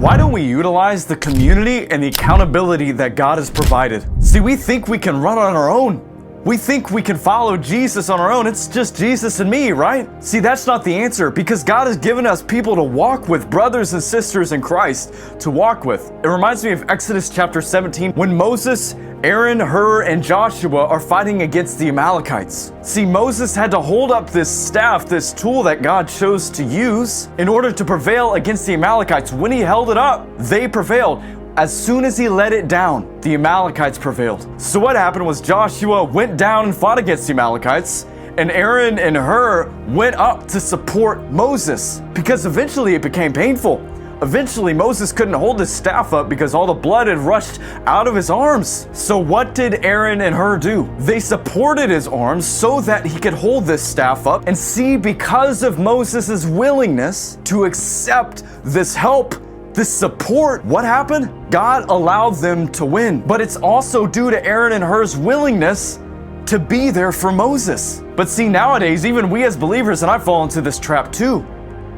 Why don't we utilize the community and the accountability that God has provided? See, we think we can run on our own. We think we can follow Jesus on our own. It's just Jesus and me, right? See, that's not the answer, because God has given us people to walk with, brothers and sisters in Christ to walk with. It reminds me of Exodus chapter 17, when Moses, Aaron, Hur, and Joshua are fighting against the Amalekites. See, Moses had to hold up this staff, this tool that God chose to use in order to prevail against the Amalekites. When he held it up, they prevailed. As soon as he let it down, the Amalekites prevailed. So what happened was Joshua went down and fought against the Amalekites, and Aaron and Hur went up to support Moses, because eventually it became painful. Eventually, Moses couldn't hold his staff up because all the blood had rushed out of his arms. So what did Aaron and Hur do? They supported his arms so that he could hold this staff up. And see, because of Moses' willingness to accept this help, this support, what happened? God allowed them to win. But it's also due to Aaron and Hur's willingness to be there for Moses. But see, nowadays, even we as believers, and I fall into this trap too,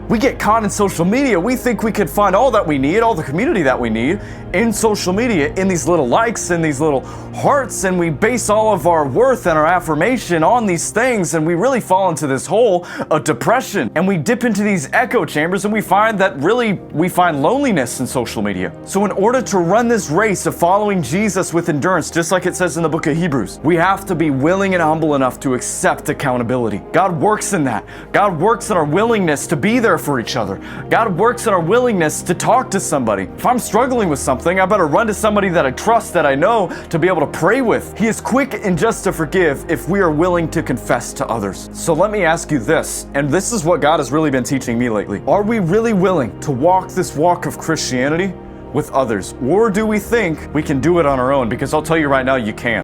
we get caught in social media. We think we could find all that we need, all the community that we need in social media, in these little likes, in these little hearts, and we base all of our worth and our affirmation on these things, and we really fall into this hole of depression, and we dip into these echo chambers, and we find that really we find loneliness in social media. So in order to run this race of following Jesus with endurance, just like it says in the book of Hebrews, we have to be willing and humble enough to accept accountability. God works in that. God works in our willingness to be there for each other. God works in our willingness to talk to somebody. If I'm struggling with something, I better run to somebody that I trust, that I know, to be able to pray with. He is quick and just to forgive if we are willing to confess to others. So let me ask you this, and this is what God has really been teaching me lately. Are we really willing to walk this walk of Christianity with others? Or do we think we can do it on our own? Because I'll tell you right now, you can't.